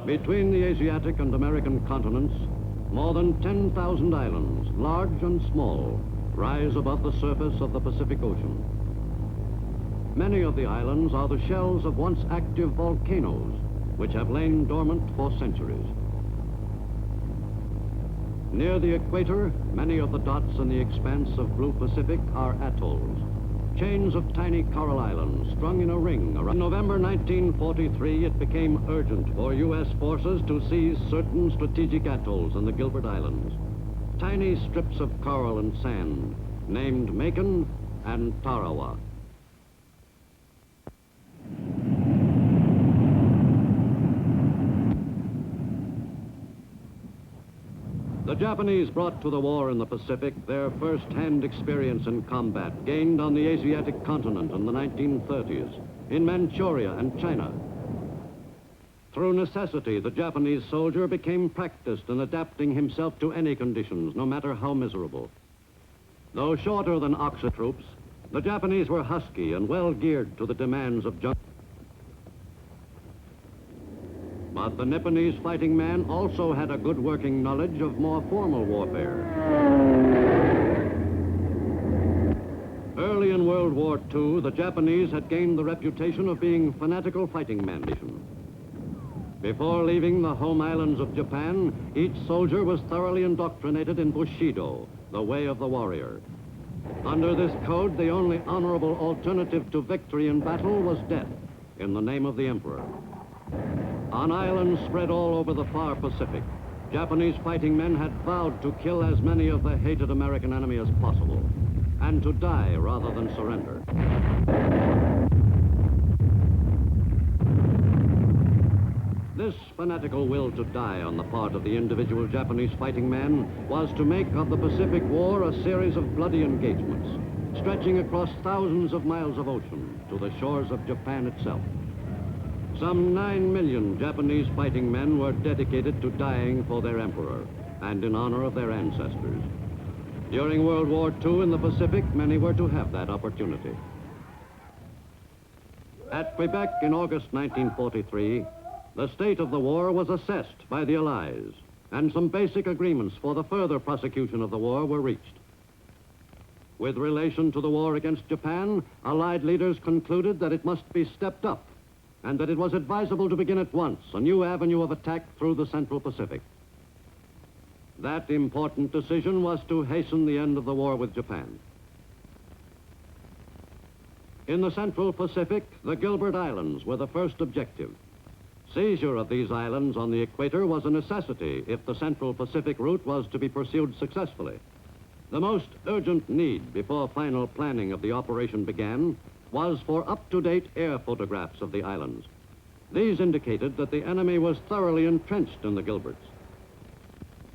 Between the Asiatic and American continents, more than 10,000 islands, large and small, rise above the surface of the Pacific Ocean. Many of the islands are the shells of once active volcanoes, which have lain dormant for centuries. Near the equator, many of the dots in the expanse of blue Pacific are atolls, chains of tiny coral islands strung in a ring around. In November 1943, it became urgent for U.S. forces to seize certain strategic atolls in the Gilbert Islands, tiny strips of coral and sand named Macon and Tarawa. The Japanese brought to the war in the Pacific their first-hand experience in combat gained on the Asiatic continent in the 1930s, in Manchuria and China. Through necessity, the Japanese soldier became practiced in adapting himself to any conditions, no matter how miserable. Though shorter than Oxa troops, the Japanese were husky and well geared to the demands of jungle. But the Nipponese fighting man also had a good working knowledge of more formal warfare. Early in World War II, the Japanese had gained the reputation of being fanatical fighting men. Before leaving the home islands of Japan, each soldier was thoroughly indoctrinated in Bushido, the way of the warrior. Under this code, the only honorable alternative to victory in battle was death, in the name of the emperor. On islands spread all over the far Pacific, Japanese fighting men had vowed to kill as many of the hated American enemy as possible, and to die rather than surrender. This fanatical will to die on the part of the individual Japanese fighting man was to make of the Pacific War a series of bloody engagements, stretching across thousands of miles of ocean to the shores of Japan itself. Some 9 million Japanese fighting men were dedicated to dying for their emperor and in honor of their ancestors. During World War II in the Pacific, many were to have that opportunity. At Quebec in August 1943, the state of the war was assessed by the Allies, and some basic agreements for the further prosecution of the war were reached. With relation to the war against Japan, Allied leaders concluded that it must be stepped up and that it was advisable to begin at once a new avenue of attack through the Central Pacific. That important decision was to hasten the end of the war with Japan. In the Central Pacific, the Gilbert Islands were the first objective. Seizure of these islands on the equator was a necessity if the Central Pacific route was to be pursued successfully. The most urgent need before final planning of the operation began was for up-to-date air photographs of the islands. These indicated that the enemy was thoroughly entrenched in the Gilberts.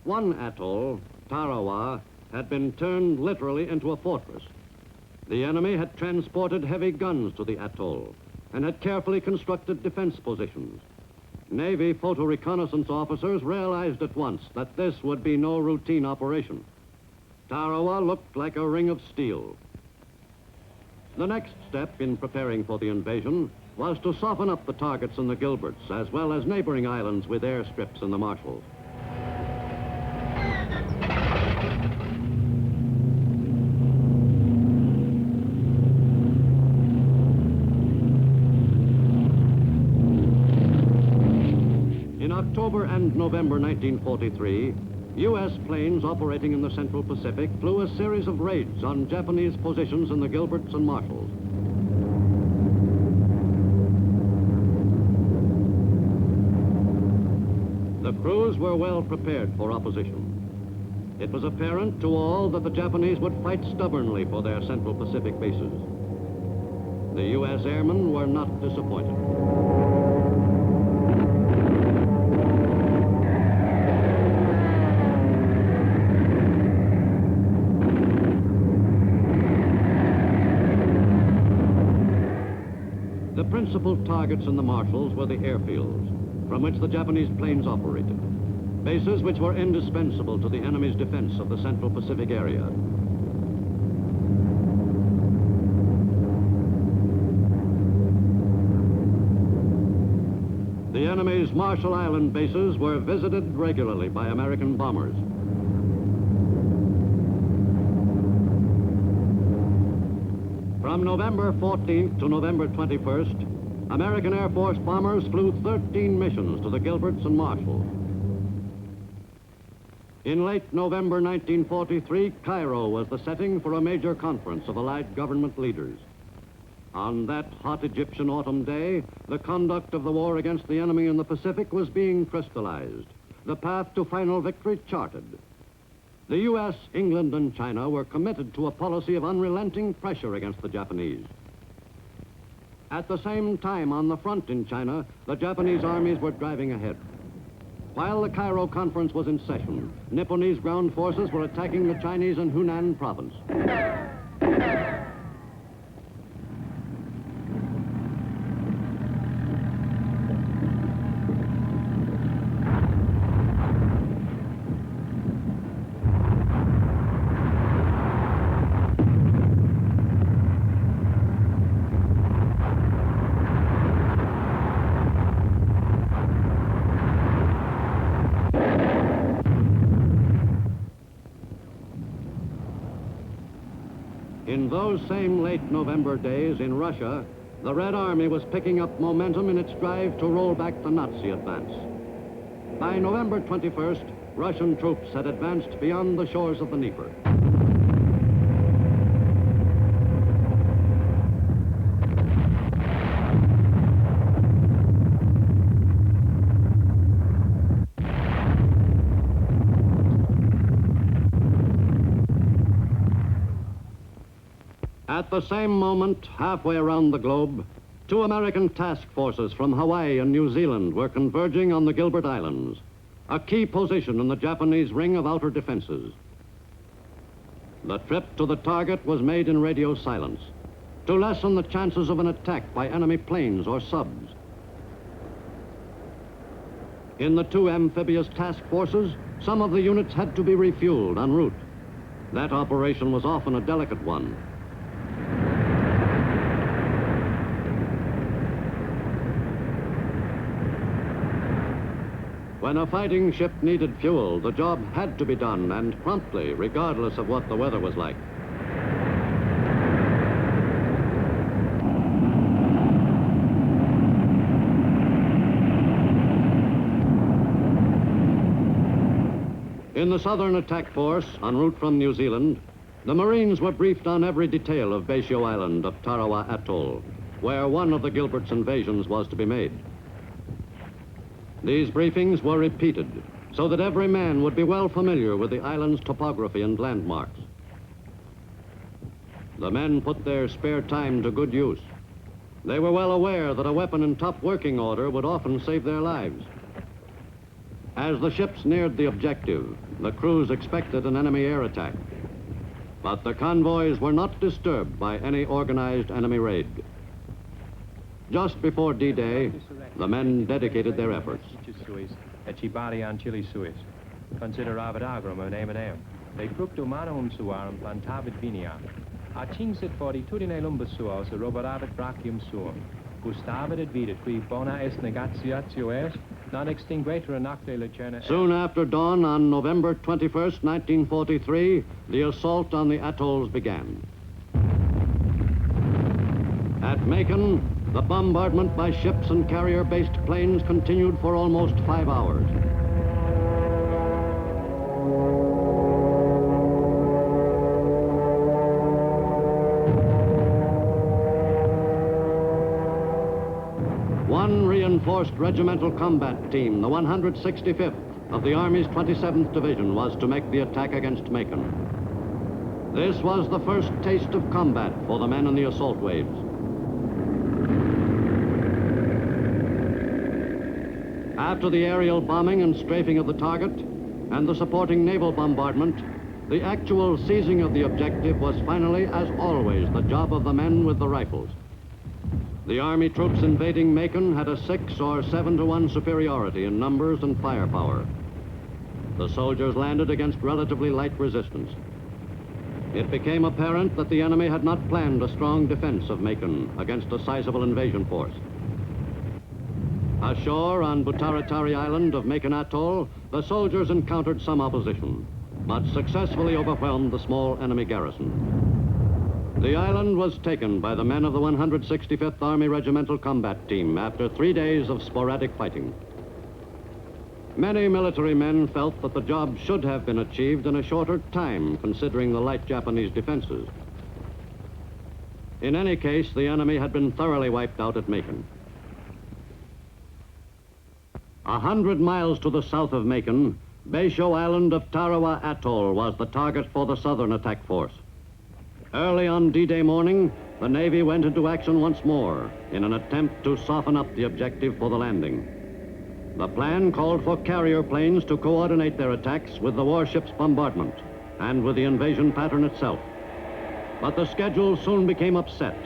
One atoll, Tarawa, had been turned literally into a fortress. The enemy had transported heavy guns to the atoll and had carefully constructed defense positions. Navy photo reconnaissance officers realized at once that this would be no routine operation. Tarawa looked like a ring of steel. The next step in preparing for the invasion was to soften up the targets in the Gilberts, as well as neighboring islands with airstrips in the Marshalls. In October and November 1943, U.S. planes operating in the Central Pacific flew a series of raids on Japanese positions in the Gilberts and Marshalls. The crews were well prepared for opposition. It was apparent to all that the Japanese would fight stubbornly for their Central Pacific bases. The U.S. airmen were not disappointed. The principal targets in the Marshalls were the airfields, from which the Japanese planes operated, bases which were indispensable to the enemy's defense of the Central Pacific area. The enemy's Marshall Island bases were visited regularly by American bombers. From November 14th to November 21st, American Air Force bombers flew 13 missions to the Gilberts and Marshalls. In late November 1943, Cairo was the setting for a major conference of Allied government leaders. On that hot Egyptian autumn day, the conduct of the war against the enemy in the Pacific was being crystallized, the path to final victory charted. The U.S., England, and China were committed to a policy of unrelenting pressure against the Japanese. At the same time, on the front in China, the Japanese armies were driving ahead. While the Cairo conference was in session, Nipponese ground forces were attacking the Chinese in Hunan province. In those same late November days in Russia, the Red Army was picking up momentum in its drive to roll back the Nazi advance. By November 21st, Russian troops had advanced beyond the shores of the Dnieper. At the same moment, halfway around the globe, two American task forces from Hawaii and New Zealand were converging on the Gilbert Islands, a key position in the Japanese ring of outer defenses. The trip to the target was made in radio silence to lessen the chances of an attack by enemy planes or subs. In the two amphibious task forces, some of the units had to be refueled en route. That operation was often a delicate one. When a fighting ship needed fuel, the job had to be done, and promptly, regardless of what the weather was like. In the Southern Attack Force, en route from New Zealand, the Marines were briefed on every detail of Basio Island of Tarawa Atoll, where one of the Gilbert's invasions was to be made. These briefings were repeated so that every man would be well familiar with the island's topography and landmarks. The men put their spare time to good use. They were well aware that a weapon in top working order would often save their lives. As the ships neared the objective, the crews expected an enemy air attack. But the convoys were not disturbed by any organized enemy raid. Just before D-Day, the men dedicated their efforts. Soon after dawn on November 21st, 1943, the assault on the atolls began. At Macon, the bombardment by ships and carrier-based planes continued for almost 5 hours. One reinforced regimental combat team, the 165th of the Army's 27th Division, was to make the attack against Macon. This was the first taste of combat for the men in the assault waves. After the aerial bombing and strafing of the target and the supporting naval bombardment, the actual seizing of the objective was finally, as always, the job of the men with the rifles. The Army troops invading Macon had a 6 or 7-to-1 superiority in numbers and firepower. The soldiers landed against relatively light resistance. It became apparent that the enemy had not planned a strong defense of Macon against a sizable invasion force. Ashore on Butaratari Island of Macon Atoll, the soldiers encountered some opposition, but successfully overwhelmed the small enemy garrison. The island was taken by the men of the 165th Army Regimental Combat Team after 3 days of sporadic fighting. Many military men felt that the job should have been achieved in a shorter time, considering the light Japanese defenses. In any case, the enemy had been thoroughly wiped out at Macon. 100 miles to the south of Macon, Beisho Island of Tarawa Atoll was the target for the southern attack force. Early on D-Day morning, the Navy went into action once more in an attempt to soften up the objective for the landing. The plan called for carrier planes to coordinate their attacks with the warship's bombardment and with the invasion pattern itself. But the schedule soon became upset,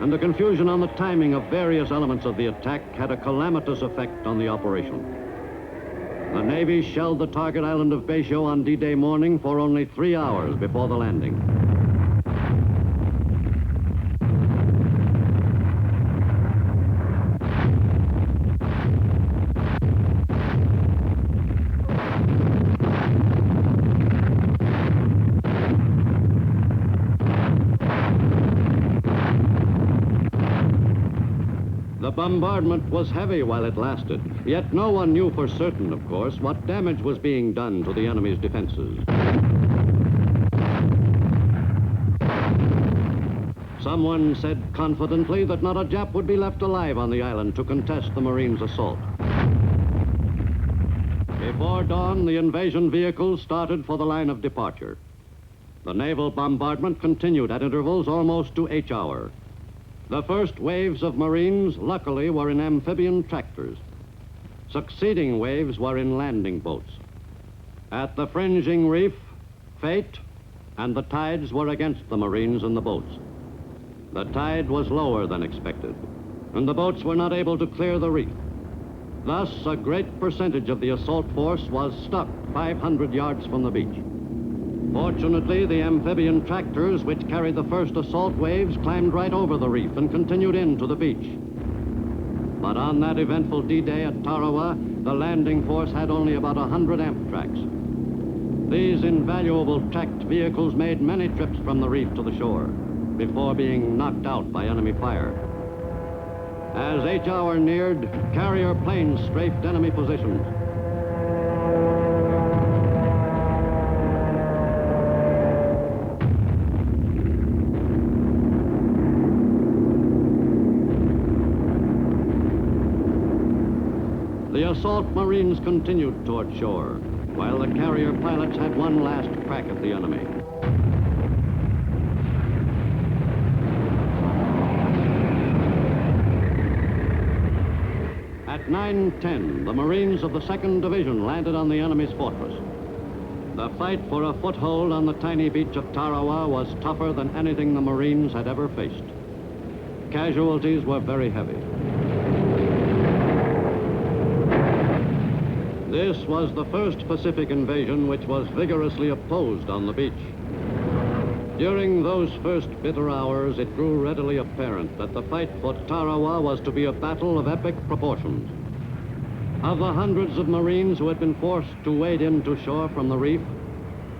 and the confusion on the timing of various elements of the attack had a calamitous effect on the operation. The Navy shelled the target island of Beisho on D-Day morning for only 3 hours before the landing. The bombardment was heavy while it lasted, yet no one knew for certain, of course, what damage was being done to the enemy's defenses. Someone said confidently that not a Jap would be left alive on the island to contest the Marines' assault. Before dawn, the invasion vehicles started for the line of departure. The naval bombardment continued at intervals almost to each hour. The first waves of Marines, luckily, were in amphibian tractors. Succeeding waves were in landing boats. At the fringing reef, fate and the tides were against the Marines and the boats. The tide was lower than expected, and the boats were not able to clear the reef. Thus, a great percentage of the assault force was stuck 500 yards from the beach. Fortunately, the amphibian tractors, which carried the first assault waves, climbed right over the reef and continued in to the beach. But on that eventful D-Day at Tarawa, the landing force had only about 100 Amtraks. These invaluable tracked vehicles made many trips from the reef to the shore before being knocked out by enemy fire. As H hour neared, carrier planes strafed enemy positions. The assault Marines continued toward shore, while the carrier pilots had one last crack at the enemy. At 9:10, the Marines of the 2nd Division landed on the enemy's fortress. The fight for a foothold on the tiny beach of Tarawa was tougher than anything the Marines had ever faced. Casualties were very heavy. This was the first Pacific invasion which was vigorously opposed on the beach. During those first bitter hours, it grew readily apparent that the fight for Tarawa was to be a battle of epic proportions. Of the hundreds of Marines who had been forced to wade into shore from the reef,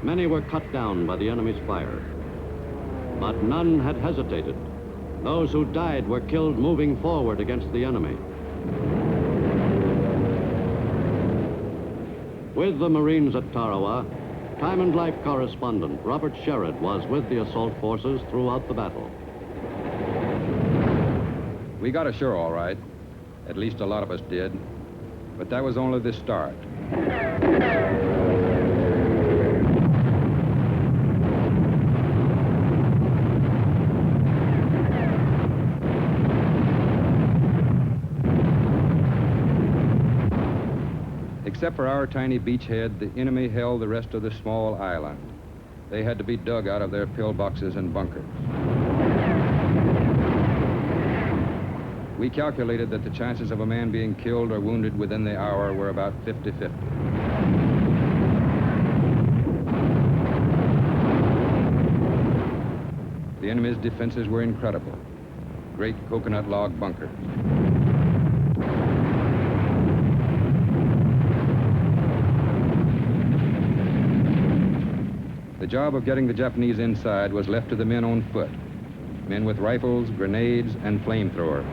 many were cut down by the enemy's fire. But none had hesitated. Those who died were killed moving forward against the enemy. With the Marines at Tarawa, Time and Life correspondent Robert Sherrod was with the assault forces throughout the battle. We got ashore all right. At least a lot of us did. But that was only the start. Except for our tiny beachhead, the enemy held the rest of the small island. They had to be dug out of their pillboxes and bunkers. We calculated that the chances of a man being killed or wounded within the hour were about 50-50. The enemy's defenses were incredible. Great coconut log bunkers. job of getting the Japanese inside was left to the men on foot, men with rifles, grenades, and flamethrowers.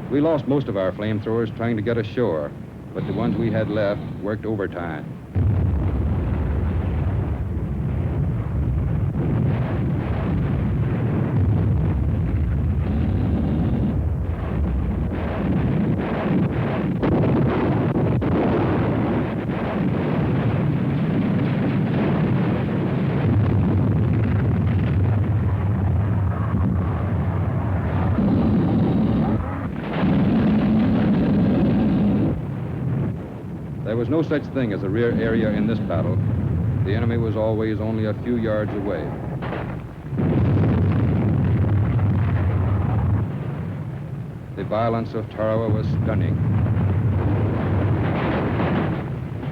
We lost most of our flamethrowers trying to get ashore, but the ones we had left worked overtime. There was no such thing as a rear area in this battle. The enemy was always only a few yards away. The violence of Tarawa was stunning.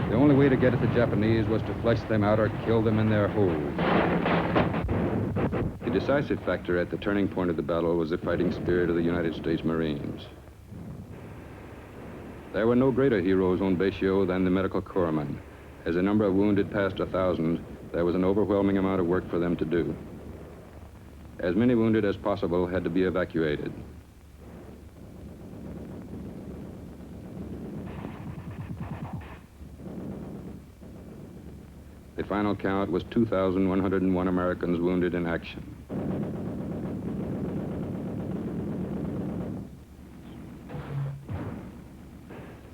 The only way to get at the Japanese was to flush them out or kill them in their holes. The decisive factor at the turning point of the battle was the fighting spirit of the United States Marines. There were no greater heroes on Baisio than the medical corpsmen. As the number of wounded passed 1,000, there was an overwhelming amount of work for them to do. As many wounded as possible had to be evacuated. The final count was 2,101 Americans wounded in action.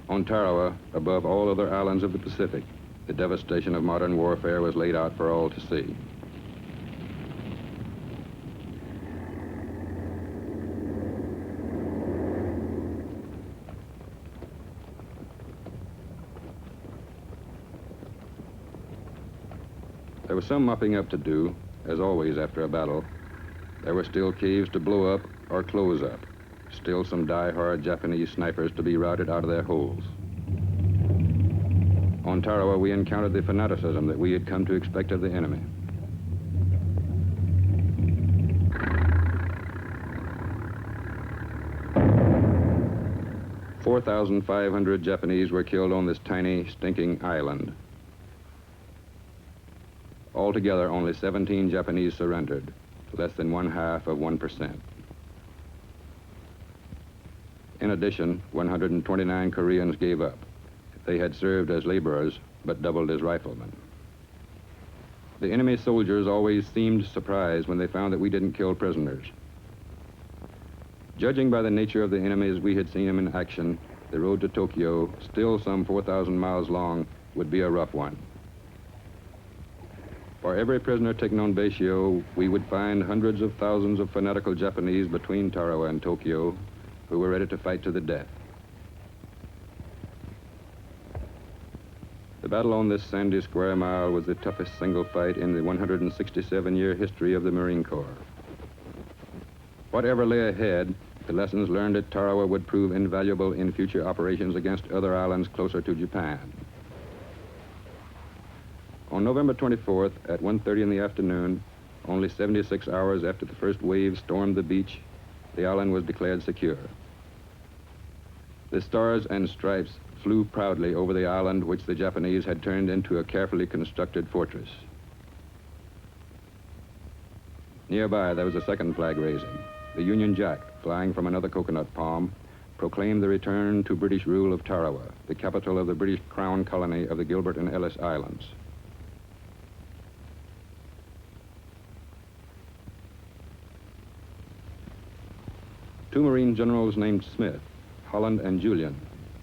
On Tarawa, above all other islands of the Pacific, the devastation of modern warfare was laid out for all to see. There was some mopping up to do, as always after a battle. There were still caves to blow up or close up. Still some die-hard Japanese snipers to be routed out of their holes. On Tarawa, we encountered the fanaticism that we had come to expect of the enemy. "4,500 Japanese were killed on this tiny, stinking island. Altogether, only 17 Japanese surrendered, less than 1/2%. In addition, 129 Koreans gave up. They had served as laborers, but doubled as riflemen. The enemy soldiers always seemed surprised when they found that we didn't kill prisoners. Judging by the nature of the enemy as we had seen him in action, the road to Tokyo, still some 4,000 miles long, would be a rough one. For every prisoner taken on Baisio, we would find hundreds of thousands of fanatical Japanese between Tarawa and Tokyo who were ready to fight to the death. The battle on this sandy square mile was the toughest single fight in the 167-year history of the Marine Corps. Whatever lay ahead, the lessons learned at Tarawa would prove invaluable in future operations against other islands closer to Japan. On November 24th, at 1:30 in the afternoon, only 76 hours after the first wave stormed the beach, the island was declared secure. The Stars and Stripes flew proudly over the island, which the Japanese had turned into a carefully constructed fortress. Nearby, there was a second flag raising. The Union Jack, flying from another coconut palm, proclaimed the return to British rule of Tarawa, the capital of the British Crown colony of the Gilbert and Ellice Islands. Two Marine generals named Smith, Holland and Julian,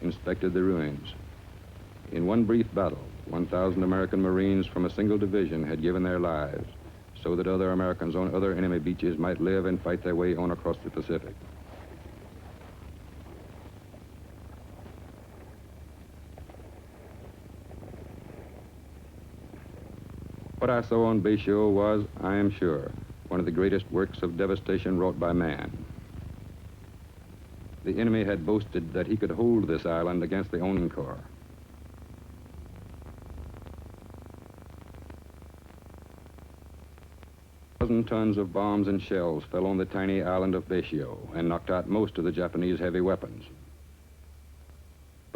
inspected the ruins. In one brief battle, 1,000 American Marines from a single division had given their lives so that other Americans on other enemy beaches might live and fight their way on across the Pacific. What I saw on Baisio was, I am sure, one of the greatest works of devastation wrought by man. The enemy had boasted that he could hold this island against the Onin Corps. Tons of bombs and shells fell on the tiny island of Baisio and knocked out most of the Japanese heavy weapons.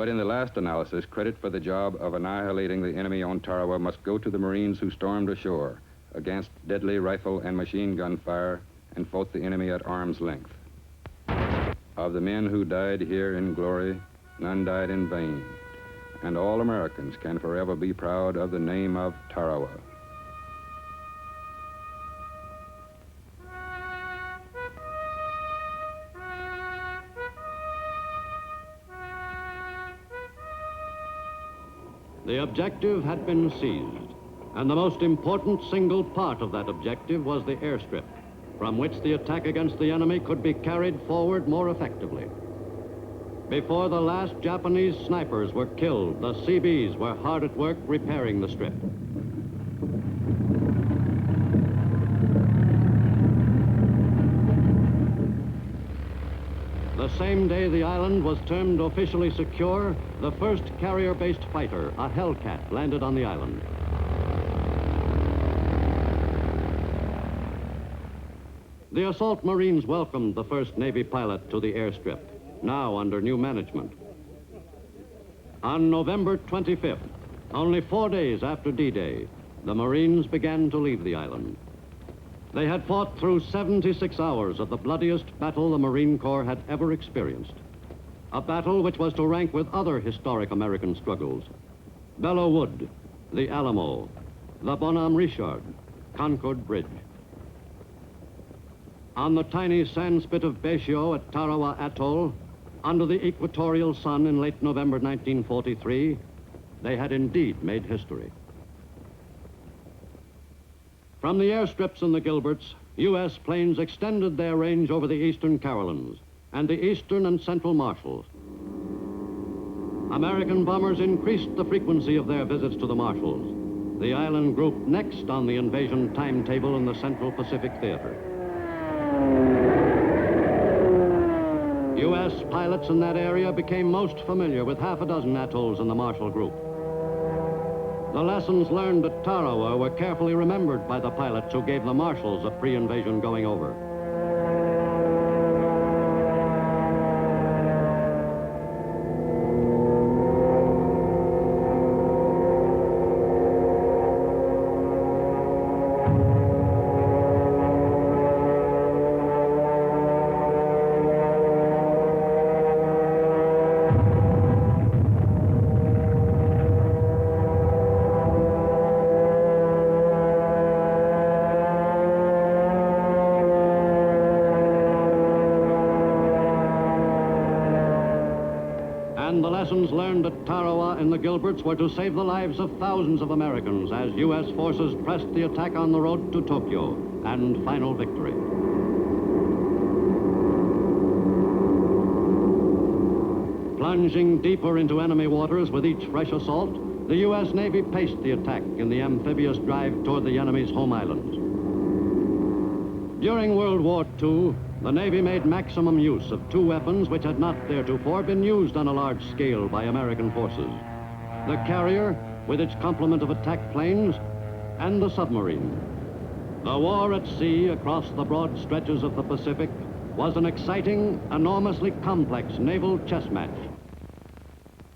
But in the last analysis, credit for the job of annihilating the enemy on Tarawa must go to the Marines who stormed ashore against deadly rifle and machine gun fire and fought the enemy at arm's length. Of the men who died here in glory, none died in vain, and all Americans can forever be proud of the name of Tarawa. The objective had been seized, and the most important single part of that objective was the airstrip, from which the attack against the enemy could be carried forward more effectively. Before the last Japanese snipers were killed, the Seabees were hard at work repairing the strip. The same day the island was termed officially secure, the first carrier-based fighter, a Hellcat, landed on the island. The assault Marines welcomed the first Navy pilot to the airstrip, now under new management. On November 25th, only 4 days after D-Day, the Marines began to leave the island. They had fought through 76 hours of the bloodiest battle the Marine Corps had ever experienced. A battle which was to rank with other historic American struggles: Belleau Wood, the Alamo, the Bonhomme Richard, Concord Bridge. On the tiny sand spit of Betio at Tarawa Atoll, under the equatorial sun in late November 1943, they had indeed made history. From the airstrips in the Gilberts, U.S. planes extended their range over the eastern Carolines and the eastern and central Marshalls. American bombers increased the frequency of their visits to the Marshalls, the island group next on the invasion timetable in the Central Pacific Theater. U.S. pilots in that area became most familiar with half a dozen atolls in the Marshall Group. The lessons learned at Tarawa were carefully remembered by the pilots who gave the Marshalls a pre-invasion going over. And the lessons learned at Tarawa in the Gilberts were to save the lives of thousands of Americans as U.S. forces pressed the attack on the road to Tokyo and final victory. Plunging deeper into enemy waters with each fresh assault, the U.S. Navy paced the attack in the amphibious drive toward the enemy's home islands. During World War II, the Navy made maximum use of two weapons which had not theretofore been used on a large scale by American forces: the carrier, with its complement of attack planes, and the submarine. The war at sea across the broad stretches of the Pacific was an exciting, enormously complex naval chess match.